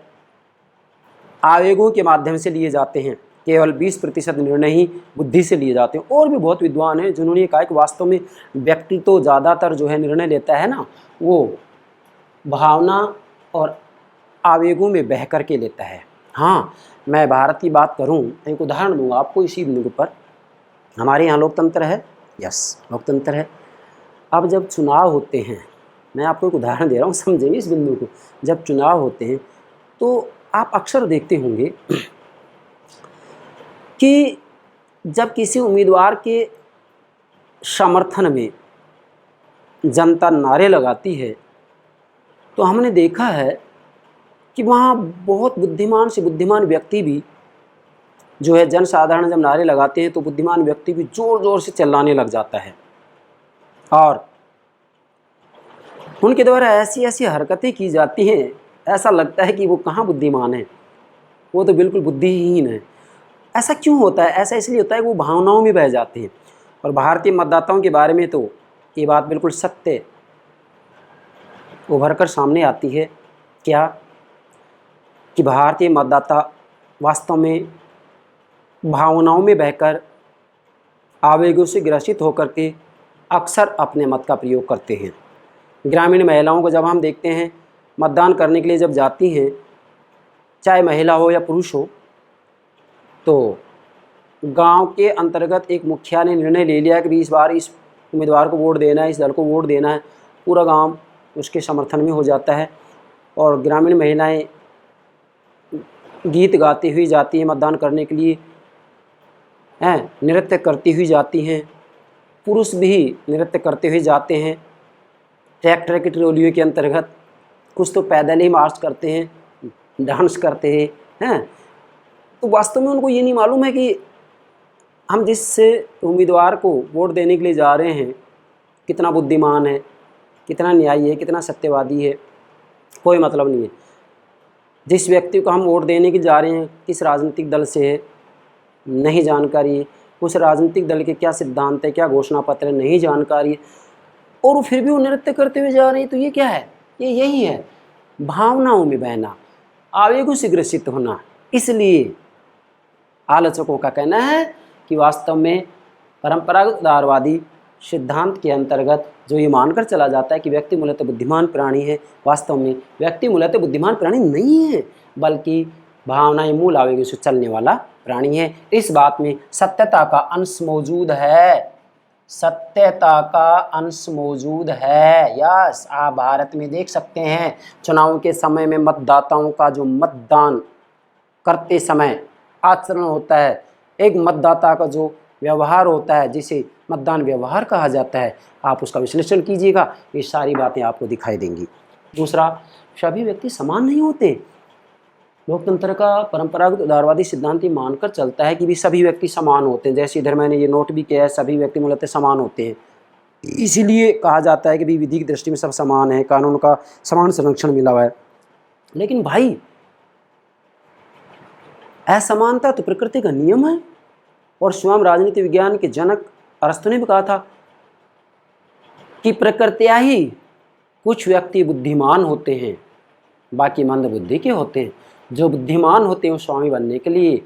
आवेगों के माध्यम से लिए जाते हैं, केवल 20% निर्णय ही बुद्धि से लिए जाते हैं। और भी बहुत विद्वान हैं जिन्होंने कहा कि वास्तव में व्यक्ति तो ज़्यादातर जो है निर्णय लेता है ना, वो भावना और आवेगों में बह कर के लेता है। हाँ, मैं भारत की बात करूं, एक उदाहरण दूंगा आपको इसी बिंदु पर। हमारे यहाँ लोकतंत्र है, यस लोकतंत्र है। अब जब चुनाव होते हैं, मैं आपको एक उदाहरण दे रहा हूँ, समझेंगे इस बिंदु को। जब चुनाव होते हैं तो आप अक्सर देखते होंगे कि जब किसी उम्मीदवार के समर्थन में जनता नारे लगाती है तो हमने देखा है कि वहाँ बहुत बुद्धिमान से बुद्धिमान व्यक्ति भी जो है, जनसाधारण जब नारे लगाते हैं तो बुद्धिमान व्यक्ति भी ज़ोर ज़ोर से चिल्लाने लग जाता है और उनके द्वारा ऐसी ऐसी हरकतें की जाती हैं, ऐसा लगता है कि वो कहाँ बुद्धिमान है, वो तो बिल्कुल बुद्धिहीन है। ऐसा क्यों होता है? ऐसा इसलिए होता है कि वो भावनाओं में बह जाते हैं। और भारतीय मतदाताओं के बारे में तो ये बात बिल्कुल सत्य उभर कर सामने आती है क्या कि भारतीय मतदाता वास्तव में भावनाओं में बहकर आवेगों से ग्रसित होकर के अक्सर अपने मत का प्रयोग करते हैं। ग्रामीण महिलाओं को जब हम देखते हैं मतदान करने के लिए जब जाती हैं, चाहे महिला हो या पुरुष हो, तो गांव के अंतर्गत एक मुखिया ने निर्णय ले लिया कि इस बार इस उम्मीदवार को वोट देना है, इस दल को वोट देना है, पूरा गांव उसके समर्थन में हो जाता है और ग्रामीण महिलाएं गीत गाती हुई जाती हैं मतदान करने के लिए, हैं नृत्य करती हुई जाती हैं, पुरुष भी नृत्य करते हुए जाते हैं। ट्रैक्टर की ट्रॉलियों के अंतर्गत कुछ तो पैदल ही मार्च करते हैं, डांस करते हैं। तो वास्तव में उनको ये नहीं मालूम है कि हम जिस उम्मीदवार को वोट देने के लिए जा रहे हैं कितना बुद्धिमान है, कितना न्यायी है, कितना सत्यवादी है, कोई मतलब नहीं है। जिस व्यक्ति को हम वोट देने के जा रहे हैं किस राजनीतिक दल से है नहीं जानकारी है, उस राजनीतिक दल के क्या सिद्धांत है, क्या घोषणा पत्र है नहीं जानकारी है, और वो फिर भी वो नृत्य करते हुए जा रहे हैं। तो ये क्या है? ये यही है भावनाओं में बहना, आवेगों से ग्रसित होना। इसलिए आलोचकों का कहना है कि वास्तव में परंपरागत उदारवादी सिद्धांत के अंतर्गत जो ये मानकर चला जाता है कि व्यक्ति मूलतः बुद्धिमान प्राणी है, वास्तव में व्यक्ति मूलतः बुद्धिमान प्राणी नहीं है, बल्कि भावनाएं मूल आवेगों से चलने वाला प्राणी है। इस बात में सत्यता का अंश मौजूद है, सत्यता का अंश मौजूद है। यस, आप भारत में देख सकते हैं चुनाव के समय में मतदाताओं का जो मतदान करते समय आचरण होता है, एक मतदाता का जो व्यवहार होता है जिसे मतदान व्यवहार कहा जाता है, आप उसका विश्लेषण कीजिएगा, ये सारी बातें आपको दिखाई देंगी। दूसरा, सभी व्यक्ति समान नहीं होते। लोकतंत्र का परंपरागत उदारवादी सिद्धांत ये मानकर चलता है कि भी सभी व्यक्ति समान होते हैं। जैसे इधर मैंने ये नोट भी किया है, सभी व्यक्ति मूलतः समान होते हैं, इसीलिए कहा जाता है कि भी विधि की दृष्टि में सब समान है, कानून का समान संरक्षण मिला हुआ है। लेकिन भाई, असमानता तो प्रकृति का नियम है, और स्वयं राजनीति विज्ञान के जनक अरस्तु ने भी कहा था कि प्रकृत्या ही कुछ व्यक्ति बुद्धिमान होते हैं, बाकी मंद बुद्धि के होते हैं। जो बुद्धिमान होते हैं वो स्वामी बनने के लिए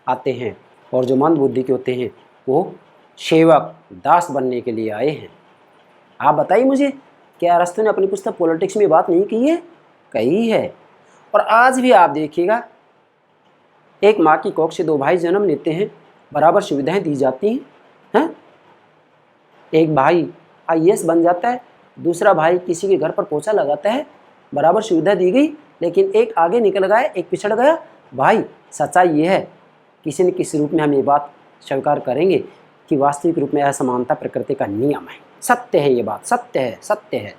आते हैं, और जो मंद बुद्धि के होते हैं वो सेवक दास बनने के लिए आए हैं। आप बताइए मुझे, क्या अरस्तु ने अपनी पुस्तक पॉलिटिक्स में बात नहीं की है? कही है। और आज भी आप देखिएगा, एक माँ की कोख से दो भाई जन्म लेते हैं, बराबर सुविधाएं दी जाती हैं। एक भाई IAS बन जाता है, दूसरा भाई किसी के घर पर पोछा लगाता है, बराबर सुविधा दी गई, लेकिन एक आगे निकल गया, एक पिछड़ गया। भाई, सच्चाई ये है, किसी न किसी रूप में हम ये बात स्वीकार करेंगे कि वास्तविक रूप में असमानता प्रकृति का नियम है। सत्य है, ये बात सत्य है, सत्य है।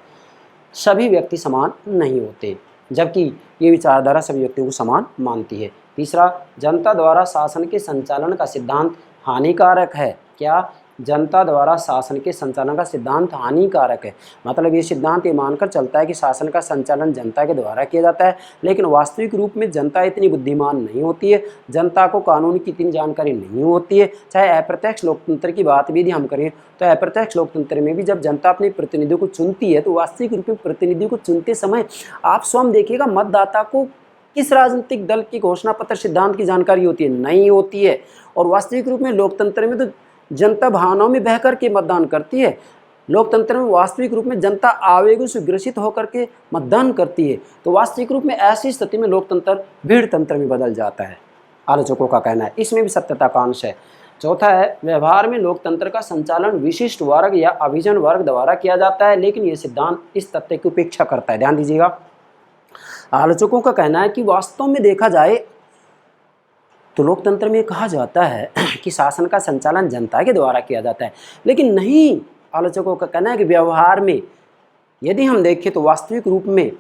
सभी व्यक्ति समान नहीं होते, जबकि ये विचारधारा सभी व्यक्तियों को समान मानती है। तीसरा, जनता द्वारा शासन के संचालन का सिद्धांत हानिकारक है। क्या? जनता द्वारा शासन के संचालन का सिद्धांत हानिकारक है। मतलब ये सिद्धांत ये मानकर चलता है कि शासन का संचालन जनता के द्वारा किया जाता है, लेकिन वास्तविक रूप में जनता इतनी बुद्धिमान नहीं होती है, जनता को कानून की इतनी जानकारी नहीं होती है। चाहे अप्रत्यक्ष लोकतंत्र की बात भी यदि हम करें तो अप्रत्यक्ष लोकतंत्र में भी जब जनता अपने प्रतिनिधियों को चुनती है तो वास्तविक रूप में प्रतिनिधियों को चुनते समय आप स्वयं देखिएगा मतदाता को किस राजनीतिक दल की घोषणा पत्र सिद्धांत की जानकारी होती है? नहीं होती है। और वास्तविक रूप में लोकतंत्र में तो जनता भावनाओं में बहकर के मतदान करती है। लोकतंत्र में वास्तविक रूप में जनता आवेगों से ग्रसित होकर के मतदान करती है। तो वास्तविक रूप में ऐसी स्थिति में लोकतंत्र भीड़ तंत्र में बदल जाता है, आलोचकों का कहना है। इसमें भी सत्यता का अंश है। चौथा है, व्यवहार में लोकतंत्र का संचालन विशिष्ट वर्ग या अभिजन वर्ग द्वारा किया जाता है, लेकिन यह सिद्धांत इस तथ्य की उपेक्षा करता है। ध्यान दीजिएगा, आलोचकों का कहना है कि वास्तव में देखा जाए तो लोकतंत्र में कहा जाता है कि शासन का संचालन जनता के द्वारा किया जाता है, लेकिन नहीं, आलोचकों का कहना है कि व्यवहार में यदि हम देखें तो वास्तविक रूप में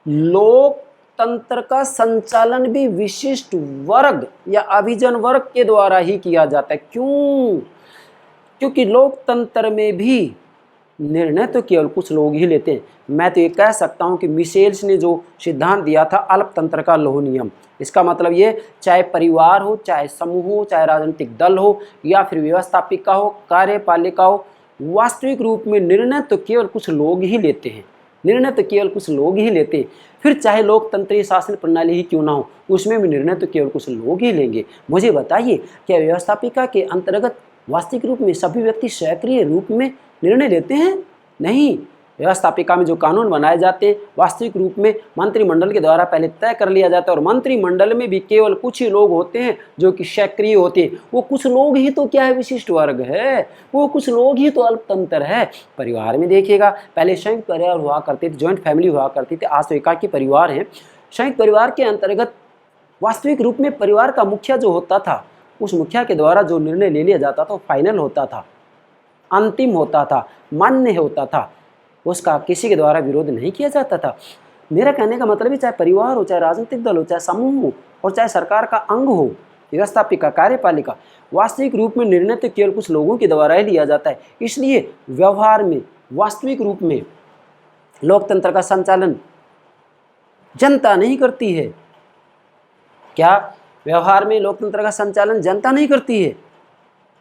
लोकतंत्र का संचालन भी विशिष्ट वर्ग या अभिजन वर्ग के द्वारा ही किया जाता है। क्यों? क्योंकि लोकतंत्र में भी निर्णय तो केवल कुछ लोग ही लेते हैं। मैं तो ये कह सकता हूँ कि मिशेल्स ने जो सिद्धांत दिया था अल्पतंत्र का लौह नियम, इसका मतलब ये चाहे परिवार हो, चाहे समूह हो, चाहे राजनीतिक दल हो, या फिर व्यवस्थापिका हो, कार्यपालिका हो, वास्तविक रूप में निर्णय तो केवल कुछ लोग ही लेते हैं। निर्णय तो केवल कुछ लोग ही लेते हैं। फिर चाहे लोकतंत्रीय शासन प्रणाली ही क्यों ना हो, उसमें भी निर्णय तो केवल कुछ लोग ही लेंगे। मुझे बताइए, क्या व्यवस्थापिका के अंतर्गत वास्तविक रूप में सभी व्यक्ति सक्रिय रूप में निर्णय लेते हैं? नहीं। व्यवस्थापिका में जो कानून बनाए जाते हैं वास्तविक रूप में मंत्रिमंडल के द्वारा पहले तय कर लिया जाता है, और मंत्रिमंडल में भी केवल कुछ ही लोग होते हैं जो कि सक्रिय होते हैं। वो कुछ लोग ही तो क्या है, विशिष्ट वर्ग है, वो कुछ लोग ही तो अल्पतंत्र है। परिवार में देखिएगा, पहले संयुक्त परिवार हुआ करते थे, ज्वाइंट फैमिली हुआ करती थी, आज तो एकाकी परिवार है। संयुक्त परिवार के अंतर्गत वास्तविक रूप में परिवार का मुखिया जो होता था, उस मुखिया के द्वारा जो निर्णय ले लिया जाता था वो फाइनल होता था, अंतिम होता था, मान्य होता था, उसका किसी के द्वारा विरोध नहीं किया जाता था। मेरा कहने का मतलब है, चाहे परिवार हो, चाहे राजनीतिक दल हो, चाहे समूह हो, और चाहे सरकार का अंग हो, व्यवस्थापिका, कार्यपालिका, वास्तविक रूप में निर्णय तो केवल कुछ लोगों के द्वारा ही लिया जाता है। इसलिए व्यवहार में वास्तविक रूप में लोकतंत्र का संचालन जनता नहीं करती है। क्या व्यवहार में लोकतंत्र का संचालन जनता नहीं करती है,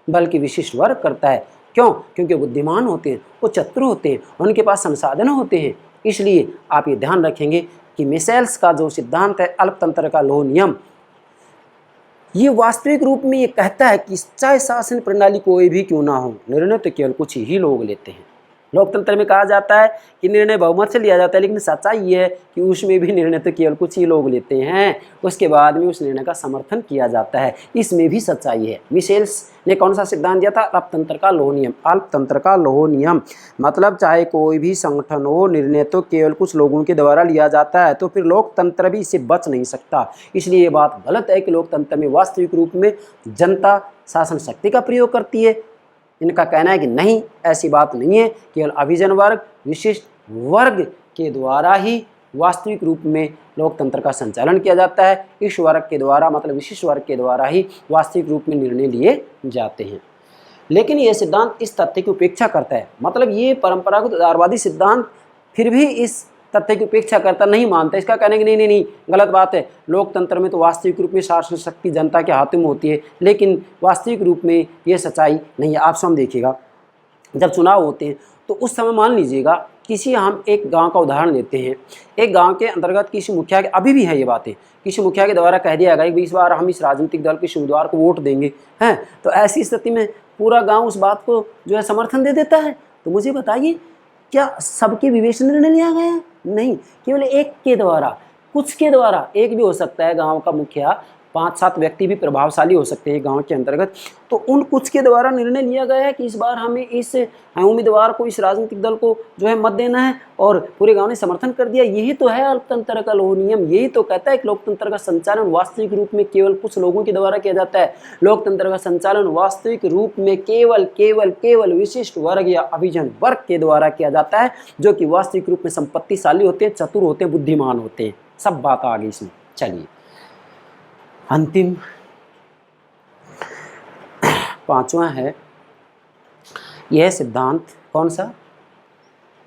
बल्कि विशिष्ट वर्ग करता है। क्यों? क्योंकि बुद्धिमान होते हैं, वो चतुर होते हैं, उनके पास संसाधन होते हैं। इसलिए आप ये ध्यान रखेंगे कि मिशेल्स का जो सिद्धांत है अल्पतंत्र का लोह नियम, ये वास्तविक रूप में ये कहता है कि चाहे शासन प्रणाली कोई भी क्यों ना हो, निर्णय तो केवल कुछ ही लोग लेते हैं। लोकतंत्र में कहा जाता है कि निर्णय बहुमत से लिया जाता है, लेकिन सच्चाई ये है कि उसमें भी निर्णय तो केवल कुछ ही लोग लेते हैं, उसके बाद में उस निर्णय का समर्थन किया जाता है। इसमें भी सच्चाई है। मिशेल्स ने कौन सा सिद्धांत दिया था? अल्पतंत्र का लोह नियम। अल्पतंत्र का लोह नियम मतलब चाहे कोई भी संगठन हो, निर्णय तो केवल कुछ लोगों के द्वारा लिया जाता है, तो फिर लोकतंत्र भी इससे बच नहीं सकता। इसलिए ये बात गलत है कि लोकतंत्र में वास्तविक रूप में जनता शासन शक्ति का प्रयोग करती है। इनका कहना है कि नहीं, ऐसी बात नहीं है, केवल अभिजन वर्ग, विशिष्ट वर्ग के द्वारा ही वास्तविक रूप में लोकतंत्र का संचालन किया जाता है। इस वर्ग के द्वारा, मतलब विशिष्ट वर्ग के द्वारा ही वास्तविक रूप में निर्णय लिए जाते हैं। लेकिन यह सिद्धांत इस तथ्य की उपेक्षा करता है, मतलब ये परंपरागत उदारवादी सिद्धांत फिर भी इस तथ्य की उपेक्षा करता, नहीं मानता। इसका कहने की नहीं, गलत बात है। लोकतंत्र में तो वास्तविक रूप में शासन शक्ति जनता के हाथों में होती है, लेकिन वास्तविक रूप में ये सच्चाई नहीं है। आप स्वयं देखिएगा, जब चुनाव होते हैं तो उस समय मान लीजिएगा किसी, हम एक गांव का उदाहरण लेते हैं, एक गांव के अंतर्गत किसी मुखिया के, अभी भी है ये बातें, किसी मुखिया के द्वारा कह दिया गया कि इस बार हम इस राजनीतिक दल के उम्मीदवार को वोट देंगे हैं, तो ऐसी स्थिति में पूरा गाँव उस बात को जो है समर्थन दे देता है। तो मुझे बताइए, क्या सबके विवेचना निर्णय लिया गया है? नहीं, केवल एक के द्वारा, कुछ के द्वारा। एक भी हो सकता है गांव का मुखिया, 5-7 व्यक्ति भी प्रभावशाली हो सकते हैं गांव के अंतर्गत, तो उन कुछ के द्वारा निर्णय लिया गया है कि इस बार हमें इस उम्मीदवार को, इस राजनीतिक दल को जो है मत देना है, और पूरे गांव ने समर्थन कर दिया। यही तो है अल्पतंत्र का लोह नियम। यही तो कहता है कि लोकतंत्र का संचालन वास्तविक रूप में केवल कुछ लोगों के द्वारा किया जाता है। लोकतंत्र का संचालन वास्तविक रूप में केवल विशिष्ट वर्ग या अभिजन वर्ग के द्वारा किया जाता है, जो कि वास्तविक रूप में संपत्तिशाली होते हैं, चतुर होते हैं, बुद्धिमान होते हैं। सब बात आ गई इसमें। चलिए, अंतिम 5वां है यह सिद्धांत, कौन सा?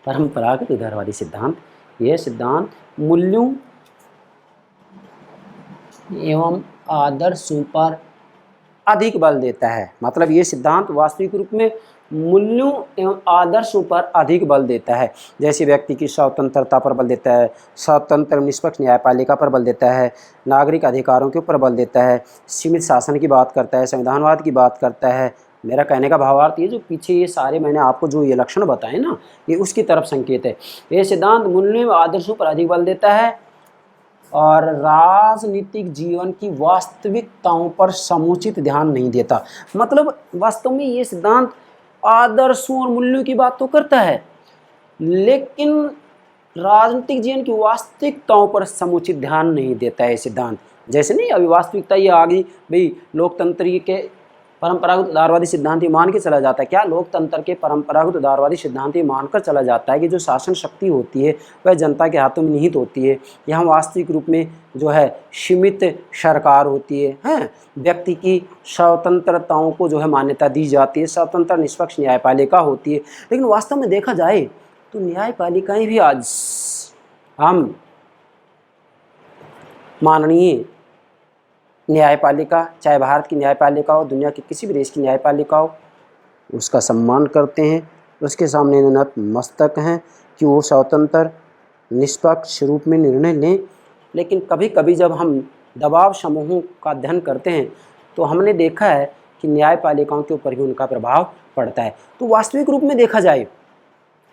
परंपरागत उदारवादी सिद्धांत। यह सिद्धांत मूल्यों एवं आदर्शों पर अधिक बल देता है। मतलब ये सिद्धांत वास्तविक रूप में मूल्यों एवं आदर्शों पर अधिक बल देता है। जैसे व्यक्ति की स्वतंत्रता पर बल देता है, स्वतंत्र निष्पक्ष न्यायपालिका पर बल देता है, नागरिक अधिकारों के ऊपर बल देता है, सीमित शासन की बात करता है, संविधानवाद की बात करता है। मेरा कहने का भावार्थ ये, जो पीछे ये सारे मैंने आपको जो ये लक्षण बताए ना, ये उसकी तरफ संकेत है। ये सिद्धांत मूल्यों एवं आदर्शों पर अधिक बल देता है और राजनीतिक जीवन की वास्तविकताओं पर समुचित ध्यान नहीं देता। मतलब वास्तव में ये सिद्धांत आदर्शों और मूल्यों की बात तो करता है, लेकिन राजनीतिक जीवन की वास्तविकताओं पर समुचित ध्यान नहीं देता है सिद्धांत। जैसे नहीं, अभी वास्तविकता ये आ गई भाई, लोकतंत्र के परंपरागत उदारवादी सिद्धांत ही मान के चला जाता है। क्या लोकतंत्र के परंपरागत उदारवादी सिद्धांत ही मानकर चला जाता है कि जो शासन शक्ति होती है वह जनता के हाथों में निहित होती है। यहाँ वास्तविक रूप में जो है सीमित सरकार होती है, हैं, व्यक्ति की स्वतंत्रताओं को जो है मान्यता दी जाती है, स्वतंत्र निष्पक्ष न्यायपालिका होती है। लेकिन वास्तव में देखा जाए तो न्यायपालिकाएँ भी आज हम माननीय न्यायपालिका, चाहे भारत की न्यायपालिका हो, दुनिया के किसी भी देश की न्यायपालिका हो, उसका सम्मान करते हैं, उसके सामने नतमस्तक हैं कि वो स्वतंत्र निष्पक्ष रूप में निर्णय लें। लेकिन कभी कभी जब हम दबाव समूहों का अध्ययन करते हैं तो हमने देखा है कि न्यायपालिकाओं के ऊपर भी उनका प्रभाव पड़ता है। तो वास्तविक रूप में देखा जाए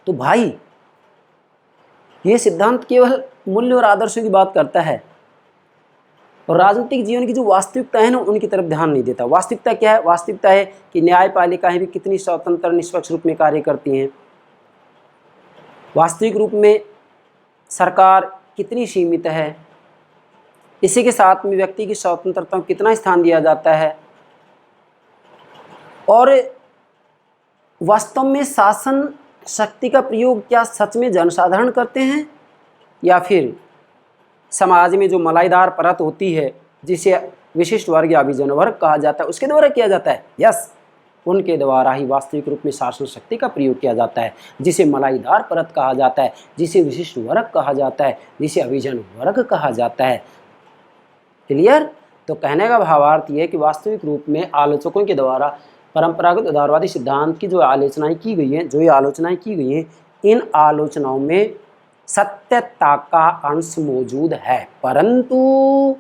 तो भाई ये सिद्धांत केवल मूल्य और आदर्शों की बात करता है और राजनीतिक जीवन की जो वास्तविकता है ना उनकी तरफ ध्यान नहीं देता। वास्तविकता क्या है? वास्तविकता है कि न्यायपालिकाएं भी कितनी स्वतंत्र निष्पक्ष रूप में कार्य करती हैं। वास्तविक रूप में सरकार कितनी सीमित है। इसी के साथ में व्यक्ति की स्वतंत्रता को कितना स्थान दिया जाता है और वास्तव में शासन शक्ति का प्रयोग क्या सच में जनसाधारण करते हैं या फिर समाज में जो मलाईदार परत होती है जिसे विशिष्ट वर्ग या अभिजन वर्ग कहा जाता है उसके द्वारा किया जाता है। यस, उनके द्वारा ही वास्तविक रूप में शासन शक्ति का प्रयोग किया जाता है, जिसे मलाईदार परत कहा जाता है, जिसे विशिष्ट वर्ग कहा जाता है, जिसे अभिजन वर्ग कहा जाता है। क्लियर? तो कहने का भावार्थ ये है कि वास्तविक रूप में आलोचकों के द्वारा परंपरागत उदारवादी सिद्धांत की जो आलोचनाएं की गई हैं, इन आलोचनाओं में सत्यता का अंश मौजूद है, परंतु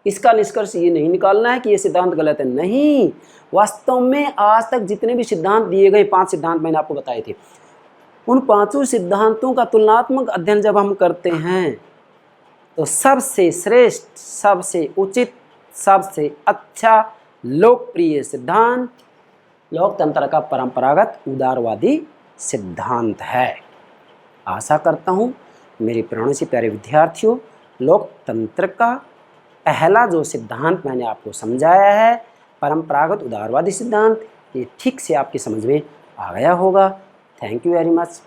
इसका निष्कर्ष ये नहीं निकालना है कि ये सिद्धांत गलत है। नहीं, वास्तव में आज तक जितने भी सिद्धांत दिए गए, 5 सिद्धांत मैंने आपको बताए थे, उन 5 सिद्धांतों का तुलनात्मक अध्ययन जब हम करते हैं तो सबसे श्रेष्ठ, सबसे उचित, सबसे अच्छा लोकप्रिय सिद्धांत लोकतंत्र का परंपरागत उदारवादी सिद्धांत है। आशा करता हूँ मेरे प्राणों से प्यारे विद्यार्थियों, लोकतंत्र का पहला जो सिद्धांत मैंने आपको समझाया है, परंपरागत उदारवादी सिद्धांत, ये ठीक से आपकी समझ में आ गया होगा। Thank you very much.